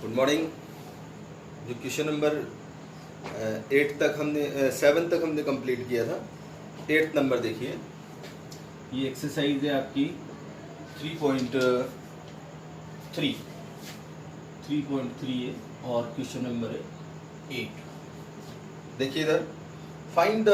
Good morning. जो question number 8 तक हमने 7 तक हमने कंप्लीट किया था, 8th नंबर देखिए। ये एक्सरसाइज है आपकी 3.3 है और क्वेश्चन नंबर है 8। देखिए इधर, find the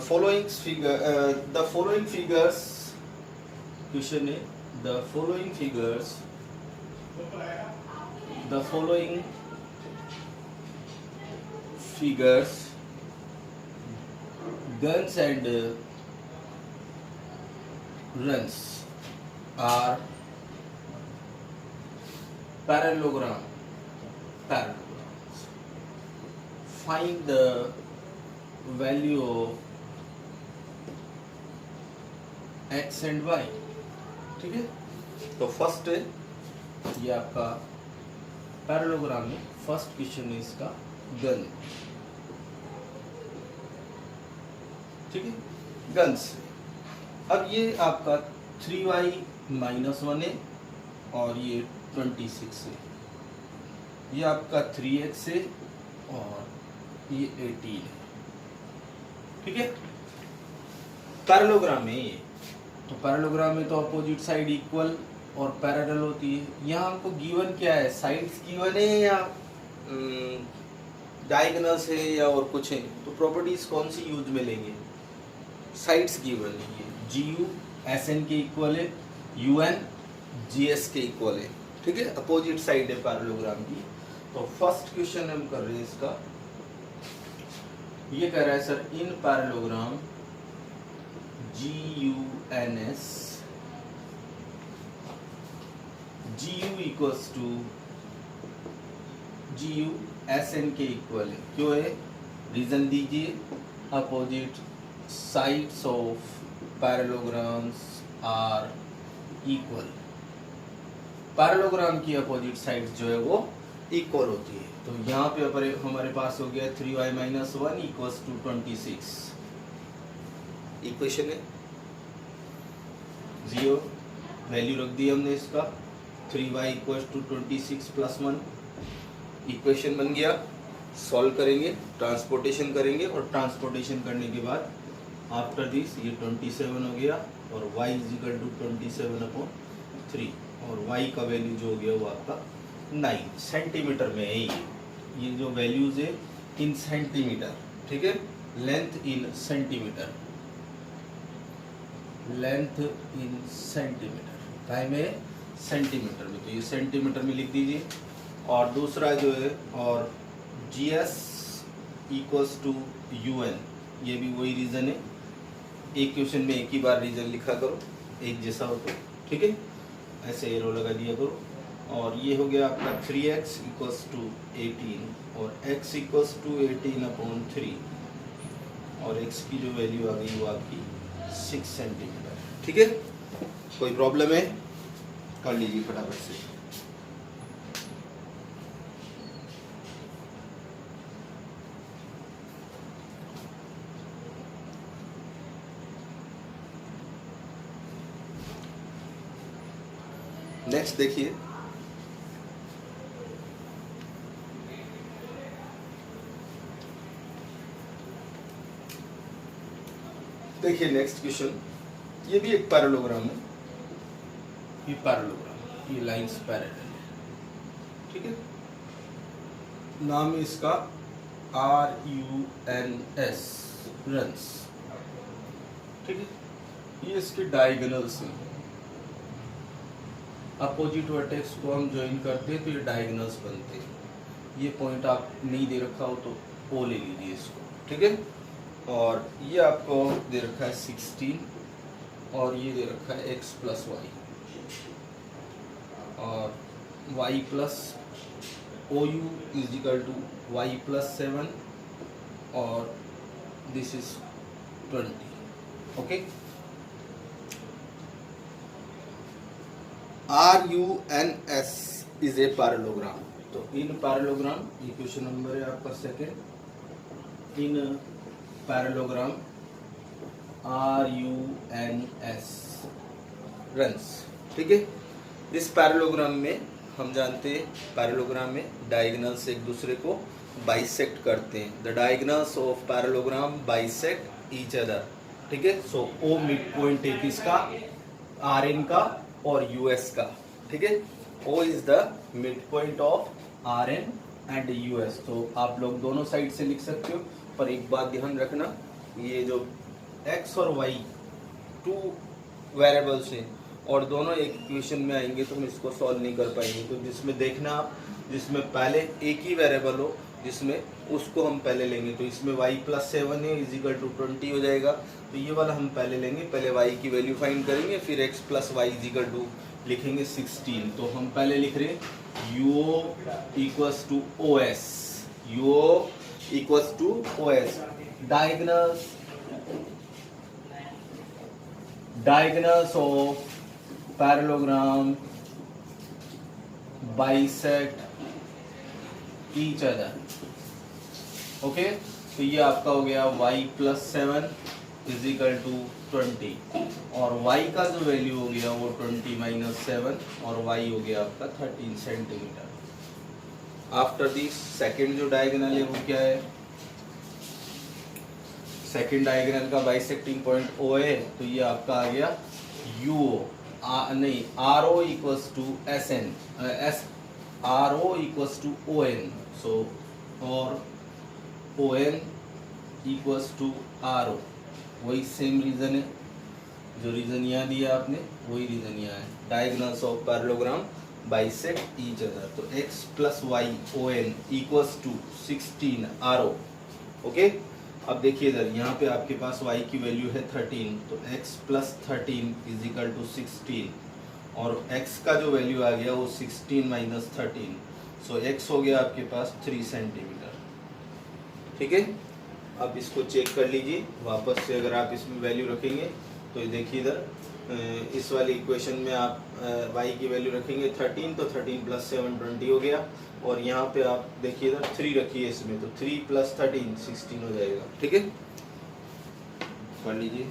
following figures. Question है the following figures guns and runs are parallelograms. Find the value of x and y। ठीक है, तो फर्स्ट है ये आपका पैरेललोग्राम में फर्स्ट क्वेश्चन है इसका गन। ठीक है, गन्स। अब ये आपका 3y-1 है और ये 26 है। ये आपका 3x है और ये 18 है। ठीक है, पैरेललोग्राम है ये। तो पैरेललोग्राम में तो अपोजिट साइड इक्वल और पैरेलल होती है। यहाँ हमको गिवन क्या है, साइड्स गिवन है या डायगोनल्स है या और कुछ है। तो प्रॉपर्टीज कौन सी यूज में लेंगे, साइड्स गिवन है। GU SN के इक्वल है, UN GS के इक्वल है। ठीक है, अपोजिट साइड है पैरेललोग्राम की। तो फर्स्ट क्वेश्चन हम कर रहे हैं इसका, ये कह रहा है sir in parallelogram GUNS GU equals to GU SN के इक्वल है। क्यों है, रीजन दीजिए। Opposite sides of parallelograms are equal. Parallelogram की अपोजिट साइड्स जो है वो इक्वल होती है। तो यहाँ पे हमारे पास हो गया 3y-1 इक्वल्स टू 26। इक्वेशन है 0, वैल्यू रख दी हमने इसका। 3y इक्वल्स टू 26 + 1 इक्वेशन बन गया। सॉल्व करेंगे, ट्रांसपोर्टेशन करेंगे और ट्रांसपोर्टेशन करने के बाद आफ्टर दिस ये 27 हो गया और y इक्वल टू 27/3 और y का वैल्यू जो हो गया वो आपका 9 सेंटीमीटर में है। ये जो वैल्यूज है इन सेंटीमीटर। ठीक है, लेंथ इन सेंटीमीटर, टाइम है सेंटीमीटर में। तो ये सेंटीमीटर में लिख दीजिए। और दूसरा जो है और GS इक्वल्स टू UN, ये भी वही रीजन है। एक क्वेश्चन में एक ही बार रीजन लिखा करो, एक जैसा हो तो। ठीक है, ऐसे एरो लगा दिया करो। और ये हो गया आपका 3x इक्वल्स टू 18 और x इक्वल्स टू 18/3 और x की जो वैल्यू आ गई वो आपकी 6 सेंटीमीटर। ठीक है, कोई प्रॉब्लम है कर लीजिए फटाफट से। नेक्स्ट देखिए, नेक्स्ट क्वेश्चन। ये भी एक पैरेललोग्राम है। ये पैरेललोग्राम, ये लाइंस पैरेलल है। ठीक है, नाम है इसका RUNS, रन्स। ठीक है, ये इसके डायगोनल्स हैं। अपोजिट वर्टेक्स को हम ज्वाइन करते हैं तो ये डायगोनल्स बनते हैं। ये पॉइंट आप नहीं दे रखा हो तो O ले लीजिए इसको। ठीक है, और ये आपको दे रखा है 16 और ये दे रखा है x + y और y + OU = y + 7 और this is 20। Okay, RUNS is a parallelogram. तो इन पैरेललोग्राम, ये क्वेश्चन नंबर है आपका सेकंड। इन पैरेललोग्राम RUNS रन्स। ठीक है, इस पैरेललोग्राम में हम जानते हैं पैरेललोग्राम में डायगोनल्स एक दूसरे को बाइसेक्ट करते हैं। The diagonals of parallelogram bisect each other, ठीक है। सो ओ मिड पॉइंट है किसका, आर एन का और यूएस का, ठीक है। O is the mid point of R N and US. तो आप लोग दोनों साइड से लिख सकते हो, पर एक बात ध्यान रखना, ये जो एक्स और वाई टू वेरिएबल्स हैं और दोनों एक इक्वेशन में आएंगे तो हम इसको सॉल्व नहीं कर पाएंगे। तो जिसमें देखना आप, जिसमें पहले एक ही वेरिएबल हो जिसमें, उसको हम पहले लेंगे। तो इसमें y + 7 है इजिकल टू 20 हो जाएगा, तो ये वाला हम पहले लेंगे। पहले y की वैल्यू फाइंड करेंगे, फिर x + y इजिकल टू लिखेंगे 16। तो हम पहले लिख रहे हैं UO = OS, UO = OS। Diagonals of parallelogram bisect each other, okay. तो ये आपका हो गया y + 7 = 20 और y का जो वैल्यू हो गया वो 20 - 7 और y हो गया आपका 13 सेंटीमीटर। आफ्टर दिस सेकेंड जो डायगोनल है वो क्या है, सेकेंड डायगोनल का बाइसेक्टिंग पॉइंट O है, तो ये आपका आ गया UO, नहीं RO = SN, RO = ON, सो और ON = RO। वही सेम रीजन है, जो रीजन यहाँ दिया आपने वही रीजन यहाँ है। Diagonals of parallelogram bisect each other, तो x + y ON = 16 RO, okay. अब देखिए इधर, यहाँ पे आपके पास y की वैल्यू है 13, तो x + 13 = 16 और x का जो वैल्यू आ गया वो 16 - 13, सो x हो गया आपके पास 3 सेंटीमीटर, ठीक है। अब इसको चेक कर लीजिए वापस से, अगर आप इसमें वैल्यू रखेंगे तो ये देखिए इधर इस वाली इक्वेशन में आप y की वैल्यू रखेंगे 13, तो 13 + 7 20 हो गया, और यहाँ पे आप देखिए इधर 3 रखिए इसमें, तो 3 + 13 16 हो जाएगा, ठीक है। पढ़ लीजिए।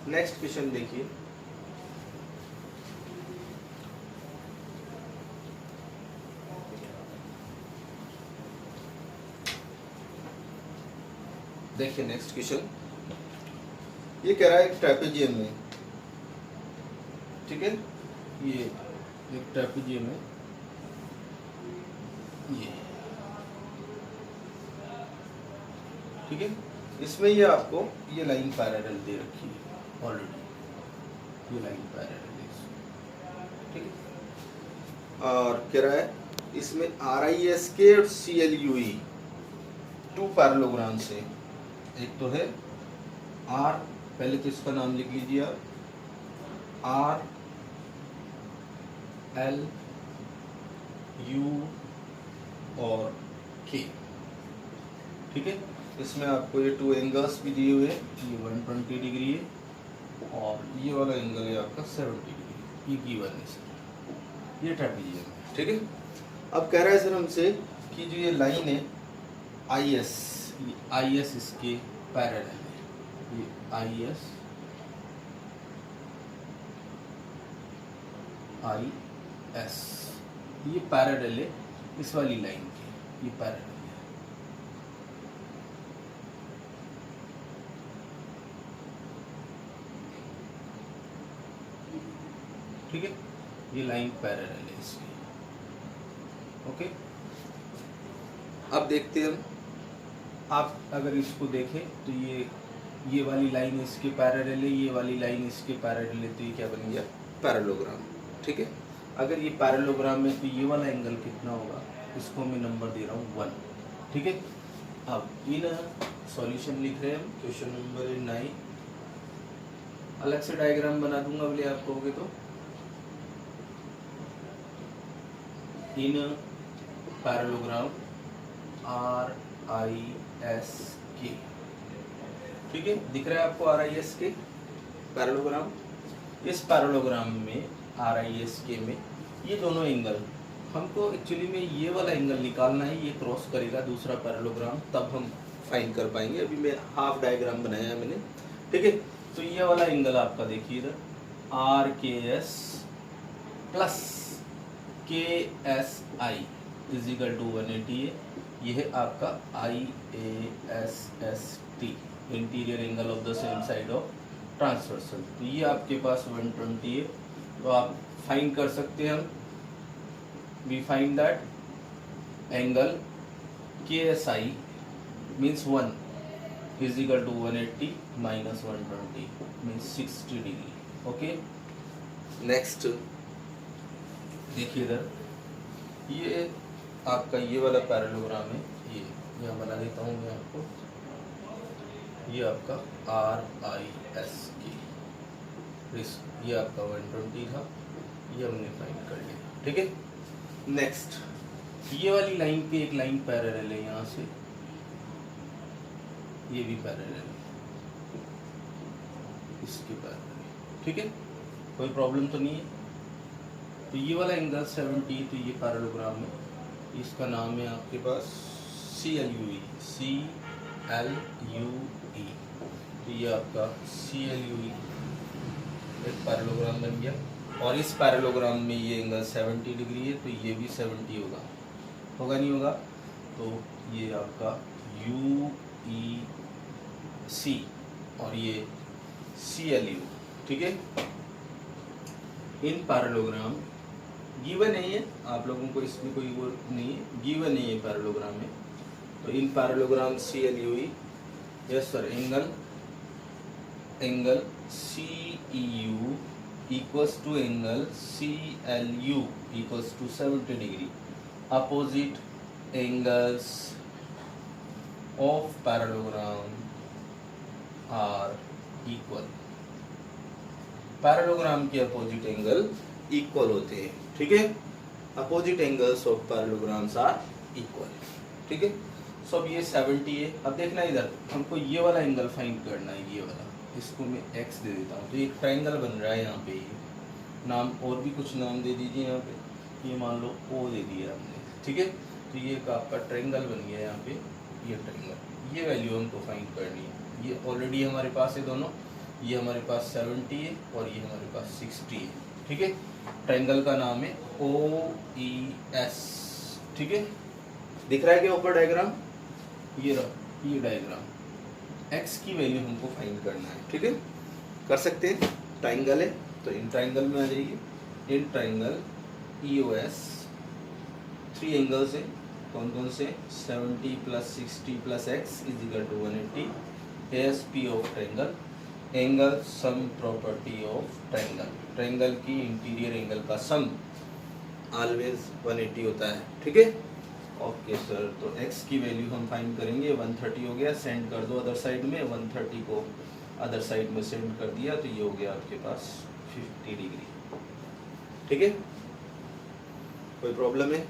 नेक्स्ट क्वेश्चन देखिए, देखिए नेक्स्ट क्वेश्चन, ये कह रहा है एक ट्रेपेजियम में, ठीक है, ये एक ट्रेपेजियम है, ये ठीक है। इसमें ये आपको ये लाइन पैरेलल दे रखी है ऑलरेडी, ये लाइन पैरेलल है, ठीक है। और कह रहा है इसमें RISK और CLUE 2 पैरेललोग्राम से, एक तो है R, पहले तो इसका नाम लिख लीजिए आप, RLU और K, ठीक है। इसमें आपको ये 2 एंगल्स भी दिए हुए हैं, ये 120 डिग्री है और ये वाला एंगल है आपका 70 डिग्री, ये गिवन है सर, ये ट्रेपेजियम है, ठीक है। अब कह रहा है सर हमसे कि जो ये लाइन है IS, ये IS इसके पैरेलल है, ये IS ये पैरेलल है इस वाली लाइन के, ये पैरेलल है, ठीक है। ये लाइन पैरेलल है इसकी, ओके। अब देखते हैं हम, आप अगर इसको देखें तो ये वाली लाइन इसके पैरेलल है, ये वाली लाइन इसके पैरेलल है, तो ये क्या बन गया, पैरेललोग्राम, ठीक है। अगर ये पैरेललोग्राम में तो ये वाला एंगल कितना होगा, इसको मैं नंबर दे रहा हूँ 1, ठीक है। अब इन सॉल्यूशन लिख रहे हैं हम, क्वेश्चन नंबर 9, अलग से डायग्राम बना दूंगा बोले आप कहोगे तो। इन पैरेललोग्राम RISK, ठीक है, दिख रहा है आपको RISK पैरेललोग्राम। इस पैरेललोग्राम में RISK में ये दोनों एंगल, हमको एक्चुअली में ये वाला एंगल निकालना है, ये क्रॉस करेगा दूसरा पैरेललोग्राम, तब हम फाइंड कर पाएंगे। अभी मैं हाफ डायग्राम बनाया है मैंने, ठीक है। तो ये वाला एंगल आपका देखिए इधर R K S plus K S I is equal to 180 है। ये है आपका I A S S T, interior angle of the same side of transversal. तो ये आपके पास 120 है। तो आप फाइंड कर सकते हैं, हम we find that angle K S I means 1 is equal to 180 minus 120 means 60 degree. Okay, next देखिए इधर ये आपका ये वाला पैरेललोग्राम है। ये यहाँ बना देता हूँ मैं आपको। ये आपका आर आई एस की, ये आपका 120 था, ये हमने फाइंड कर लिया, ठीक है। नेक्स्ट ये वाली लाइन पे एक लाइन पैरेलल है यहाँ से, ये भी पैरेलल है इसके पैरेलल, ठीक है, कोई प्रॉब्लम तो नहीं है। तो ये वाला एंगल 70, तो ये पैरेललोग्राम है, इसका नाम है आपके पास CLUE, CLUE। तो ये आपका CLUE एक पैरेललोग्राम बन गया। और इस पैरेललोग्राम में ये एंगल 70 डिग्री है, तो ये भी 70 होगा नहीं होगा? तो ये आपका UEC और ये CLU, ठीक है। इन पैरेललोग्राम गिवन है ये, आप लोगों को इसमें कोई वो नहीं है, गिवन है ये पैरेललोग्राम में। तो in parallelogram CLUE, yes sir, angle CEU equals to angle CLU equals to 70 degree. Opposite angles of parallelogram are equal. Parallelogram के अपोजिट एंगल इक्वल होते हैं, ठीक है। Opposite angles of parallelograms are equal, ठीक है। सो अब ये 70 है। अब देखना इधर हमको ये वाला एंगल फाइंड करना है, ये वाला, इसको मैं x दे देता हूँ। तो एक ट्रायंगल बन रहा है यहाँ पे, ये नाम और भी कुछ नाम दे दीजिए यहाँ पे, ये मान लो O दे दिया हमने, ठीक है। तो ये एक आपका ट्रायंगल बन गया यहाँ पे, ये ट्रायंगल, ये वैल्यू हमको फाइंड करनी है। ये ऑलरेडी हमारे पास है दोनों, ये हमारे पास 70 है और ये हमारे पास 60 है, ठीक है। ट्रायंगल का नाम है OES, ठीक है। दिख रहा है क्या ऊपर डायग्राम? ये रहा ये डायग्राम। x की वैल्यू हमको फाइंड करना है, ठीक है, कर सकते हैं। ट्रायंगल है तो इन ट्रायंगल में आ जाइए। इन ट्रायंगल EOS 3 एंगल्स है, कौन कौन से? 70 plus 60 plus x is equal to 180। ASP of triangle, angle sum property of triangle, triangle की इंटीरियर एंगल का सम ऑलवेज 180 होता है, ठीक है। ओके सर, तो x की वैल्यू हम फाइंड करेंगे। 130 हो गया, सेंड कर दो अदर साइड में। 130 को अदर साइड में सेंड कर दिया, तो ये हो गया आपके पास 50 डिग्री, ठीक है। कोई प्रॉब्लम है?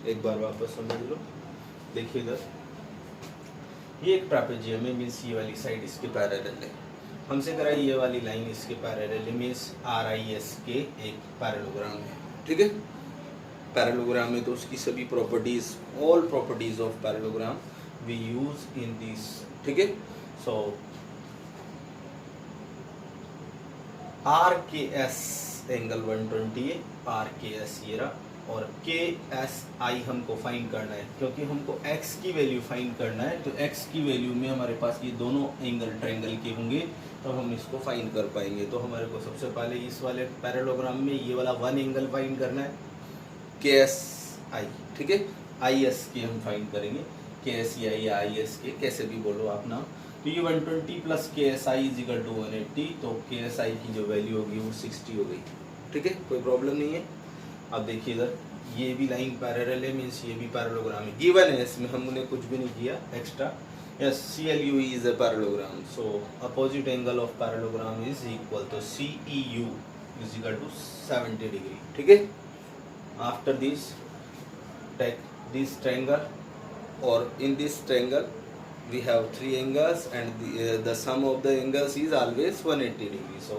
एक बार वापस समझ लो। देखिए इधर ये एक ट्रापेजियम है, मीन्स ये वाली साइड इसके पैरेलल है। हमसे करा ये वाली लाइन इसके पैरेलल है, मीन्स RIS के एक पैरेललोग्राम है, ठीक है। पैरेललोग्राम में तो उसकी सभी properties, all properties of parallelogram we use in this, ठीक है। सो RKS एंगल 120 है, RKS ये रहा, और KSI हमको फाइंड करना है, क्योंकि हमको x की वैल्यू फाइंड करना है। तो x की वैल्यू में हमारे पास ये दोनों एंगल ट्रायंगल के होंगे, तो हम इसको फाइंड कर पाएंगे। तो हमारे को सबसे पहले इस वाले पैरेललोग्राम में ये वाला 1 एंगल फाइंड करना है, KSI, ठीक है। IS के हम फाइंड करेंगे, KSI या IS के, कैसे भी बोलो आप नाम। तो ये 120 plus KSI is equal to 180, तो KSI की जो वैल्यू होगी वो 60 हो गई, ठीक है, कोई प्रॉब्लम नहीं है। अब देखिए इधर ये भी लाइन पैरेलल है, मीन्स ये भी पैरेललोग्राम है, गिवन है, इसमें हमने कुछ भी नहीं किया extra. Yes, CLUE is a parallelogram, so opposite angle of parallelogram is equal to CEU is equal to 70 degree, ठीक है। After this, take this triangle, or in this triangle we have 3 angles, and the sum of the angles is always 180 degree. So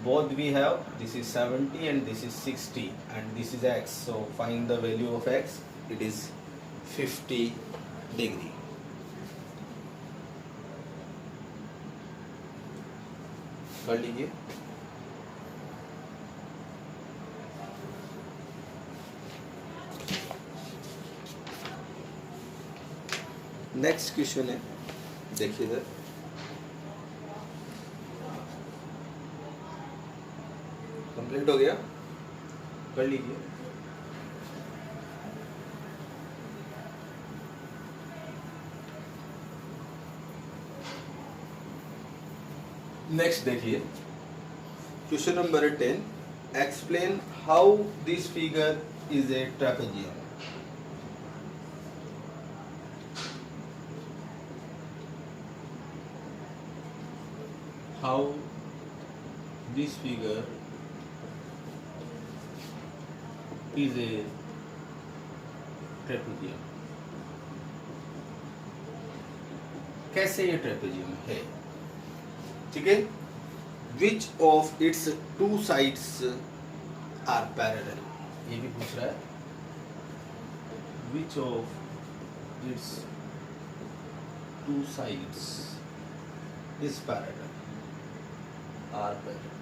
both we have, this is 70 and this is 60, and this is x. So find the value of x. It is 50 degree. कर लीजिए। Next question है, देखिए इधर, complete हो गया, कर लीजिए। Next देखिए question number 10, explain how this figure is a trapezium. How this figure is a trapezium, कैसे ये ट्रेपेजियम है, ठीक है। Which of its two sides are parallel, ये भी पूछ रहा है। Which of its two sides is parallel, are parallel.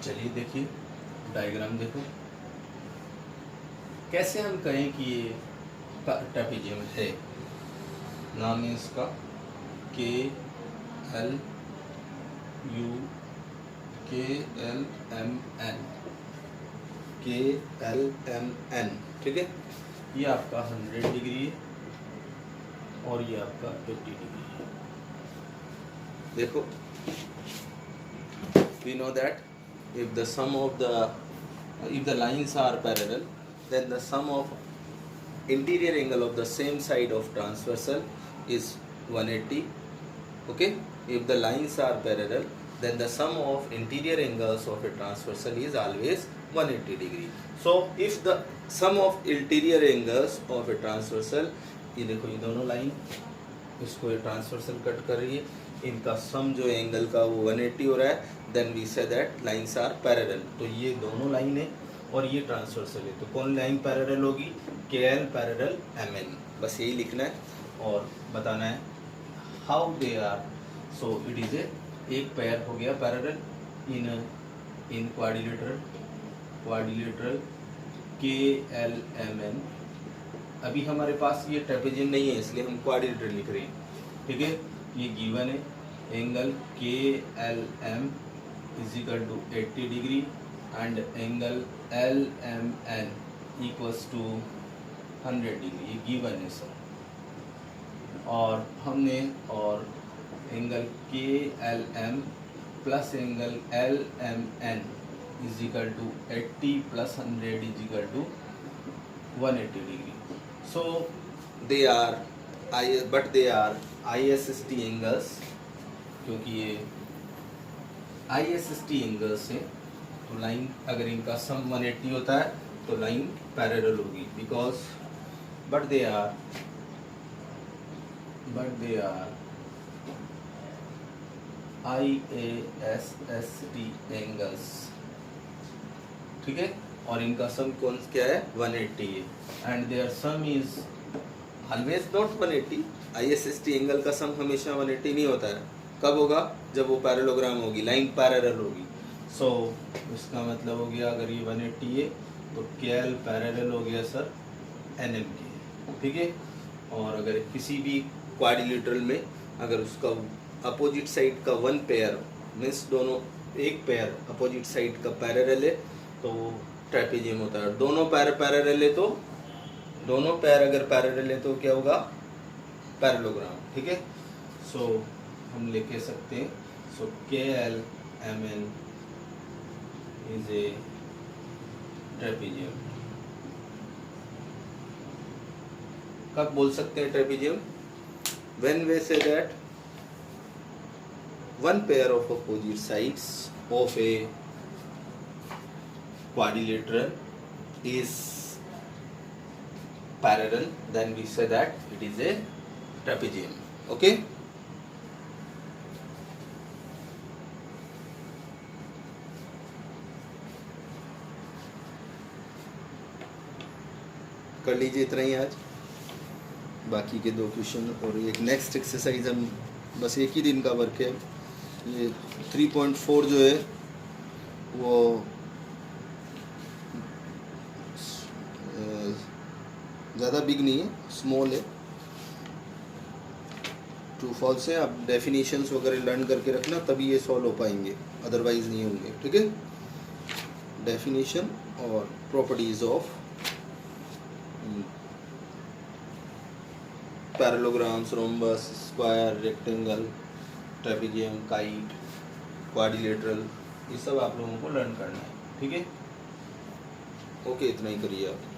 चलिए देखिए डायग्राम देखो, कैसे हम कहें कि ये ट्रेपेजियम है। नाम है इसका के एल यू के एल एम एन, के एल एम एन, ठीक है। ये आपका 100 डिग्री है और ये आपका 80 डिग्री है। देखो, we know that if the lines are parallel, then the sum of interior angle of the same side of transversal is 180. Okay, if the lines are parallel, then the sum of interior angles of a transversal is always 180 degree. So if the sum of interior angles of a transversal, ये देखो ये दोनों line इसको ये transversal cut कर रही है, इनका सम जो एंगल का वो 180 हो रहा है, then we say that lines are parallel. तो ये दोनों लाइन है और ये ट्रांसवर्सल है, तो कौन लाइन पैरेलल होगी, के एल पैरेलल एम एन। बस यही लिखना है और बताना है how they are. So it is a, एक पेयर हो गया parallel in quadrilateral K L M N. अभी हमारे पास ये ट्रेपेजियम नहीं है इसलिए हम क्वाड्रिलेटरल लिख रहे हैं, ठीक है। ये गिवन है, angle K L M is equal to 80 degree and angle L M N equals to 100 degree, ये गिवन है सर। और हमने और angle K L M plus angle L M N is equal to 80 plus 100 is equal to 180 degree. So they are ISST angles, क्योंकि ये ISST angles हैं, तो line अगर इनका सम 180 होता है तो लाइन पैरेलल होगी, because but they are IASST angles, ठीक है। और इनका सम कौन क्या है, 180 है, and their sum is always not 180। ISST angle का सम हमेशा 180 नहीं होता है, कब होगा, जब वो पैरेललोग्राम होगी, लाइन पैरेलल होगी। सो इसका मतलब हो गया, अगर ये 180 है तो KL पैरेलल हो गया सर NM के, ठीक है। और अगर किसी भी क्वाड्रिलेटरल में अगर उसका अपोजिट साइड का वन पेयर मीन्स दोनों एक पेयर अपोजिट साइड का पैरेलल है तो वो ट्रेपेजियम होता है। दोनों पैर पैरेलल है तो दोनों पैर अगर पैरेलल है तो क्या होगा, पैरेललोग्राम, ठीक है। सो हम लिख सकते हैं, सो KL MN is a trapezium. कब बोल सकते हैं trapezium, when way say that one pair of opposite sides of a quadrilateral is parallel, then we say that it is a trapezium. Okay, कर लीजिए इतना ही आज। बाकी के 2 क्वेश्चन और एक नेक्स्ट एक्सरसाइज हम बस एक ही दिन का वर्क है। ये 3.4 जो है वो ज़्यादा बिग नहीं है, स्मॉल है। ट्रू फॉल्स है, आप डेफिनेशंस वगैरह लर्न करके रखना तभी ये सॉल्व हो पाएंगे, अदरवाइज नहीं होंगे। ठीक है, डेफिनेशन और properties of parallelograms, rhombus, square, rectangle, trapezium, kite, quadrilateral, ये सब आप लोगों को लर्न करना है। ठीक है, ओके, इतना ही करिए आप।